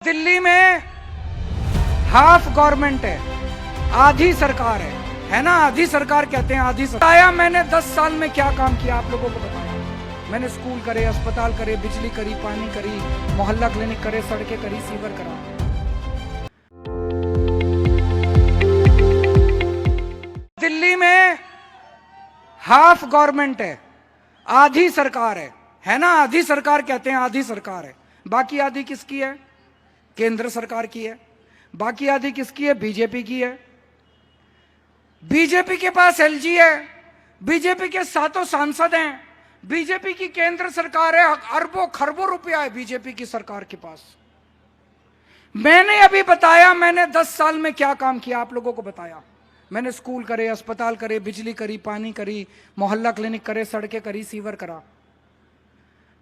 दिल्ली में half government है, आधी सरकार है ना। आधी सरकार कहते हैं, आधी सरकार। आया मैंने 10 साल में क्या काम किया आप लोगों को बताया। मैंने स्कूल करे, अस्पताल करे, बिजली करी, पानी करी, मोहल्ला क्लिनिक करे, सड़कें करी, सीवर करा। दिल्ली में हाफ गवर्नमेंट है, आधी सरकार है ना। आधी सरकार कहते हैं, आधी सरकार है। बाकी आधी किसकी है? केंद्र सरकार की है। बाकी आधी किसकी है? बीजेपी की है। बीजेपी के पास एलजी है, बीजेपी के 7 सांसद हैं, बीजेपी की केंद्र सरकार है, अरबों खरबों रुपया है बीजेपी की सरकार के पास। मैंने अभी बताया मैंने 10 साल में क्या काम किया आप लोगों को बताया। मैंने स्कूल करे, अस्पताल करे, बिजली करी, पानी करी, मोहल्ला क्लिनिक करे, सड़कें करी, सीवर करा।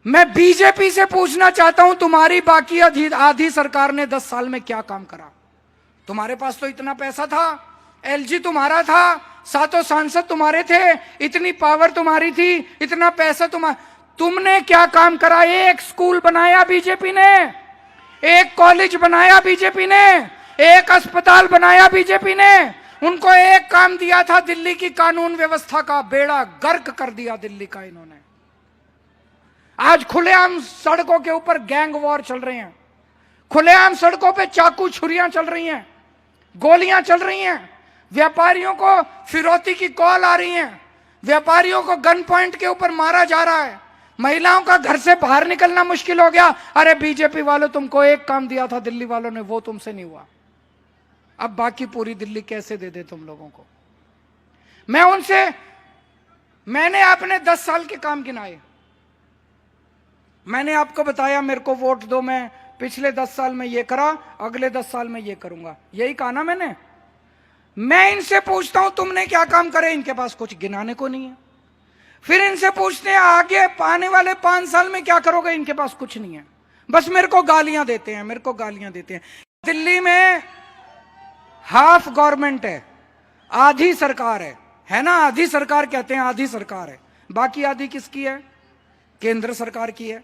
मैं बीजेपी से पूछना चाहता हूं, तुम्हारी बाकी आधी सरकार ने 10 साल में क्या काम करा? तुम्हारे पास तो इतना पैसा था, एलजी तुम्हारा था, 7 सांसद तुम्हारे थे, इतनी पावर तुम्हारी थी, इतना पैसा तुमने क्या काम करा? एक स्कूल बनाया बीजेपी ने, एक कॉलेज बनाया बीजेपी ने, एक अस्पताल बनाया बीजेपी ने। उनको एक काम दिया था, दिल्ली की कानून व्यवस्था का बेड़ा गर्क कर दिया दिल्ली का इन्होंने। आज खुलेआम सड़कों के ऊपर गैंग वॉर चल रहे हैं, खुलेआम सड़कों पे चाकू छुरियां चल रही हैं, गोलियां चल रही हैं, व्यापारियों को फिरौती की कॉल आ रही है, व्यापारियों को गन पॉइंट के ऊपर मारा जा रहा है, महिलाओं का घर से बाहर निकलना मुश्किल हो गया। अरे बीजेपी वालों, तुमको एक काम दिया था दिल्ली वालों ने, वो तुमसे नहीं हुआ। अब बाकी पूरी दिल्ली कैसे दे दे तुम लोगों को? मैंने अपने 10 साल के काम गिनाए। मैंने आपको बताया मेरे को वोट दो, मैं पिछले 10 साल में ये करा, अगले 10 साल में ये करूंगा, यही कहा ना मैंने। मैं इनसे पूछता हूं तुमने क्या काम करे, इनके पास कुछ गिनाने को नहीं है। फिर इनसे पूछते हैं आगे आने वाले 5 साल में क्या करोगे, इनके पास कुछ नहीं है, बस मेरे को गालियां देते हैं, मेरे को गालियां देते हैं। दिल्ली में हाफ गवर्नमेंट है, आधी सरकार है ना। आधी सरकार कहते हैं, आधी सरकार है। बाकी आधी किसकी है? केंद्र सरकार की है।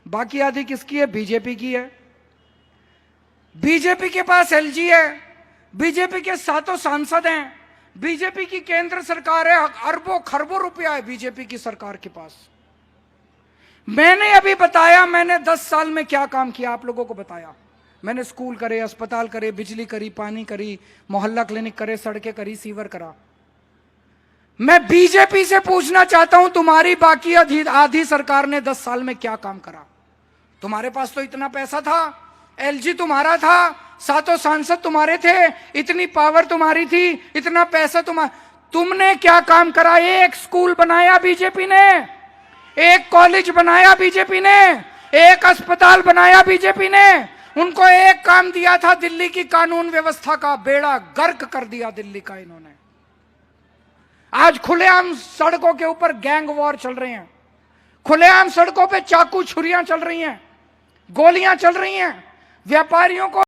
बाकी आधी किसकी है? बीजेपी की है। बीजेपी के पास एलजी है, बीजेपी के 7 सांसद हैं, बीजेपी की केंद्र सरकार है, अरबों खरबों रुपया है बीजेपी की सरकार के पास। मैंने अभी बताया मैंने 10 साल में क्या काम किया आप लोगों को बताया। मैंने स्कूल करे, अस्पताल करे, बिजली करी, पानी करी, मोहल्ला क्लिनिक करे, सड़कें करी, सीवर करा। मैं बीजेपी से पूछना चाहता हूं, तुम्हारी बाकी आधी सरकार ने 10 साल में क्या काम करा? तुम्हारे पास तो इतना पैसा था, एलजी तुम्हारा था, 7 सांसद तुम्हारे थे, इतनी पावर तुम्हारी थी, इतना पैसा तुमने क्या काम करा? एक स्कूल बनाया बीजेपी ने, एक कॉलेज बनाया बीजेपी ने, एक अस्पताल बनाया बीजेपी ने। उनको एक काम दिया था, दिल्ली की कानून व्यवस्था का बेड़ा गर्क कर दिया दिल्ली का इन्होंने। आज खुलेआम सड़कों के ऊपर गैंग वॉर चल रहे हैं, खुलेआम सड़कों पे चाकू छुरियां चल रही हैं, गोलियां चल रही हैं, व्यापारियों को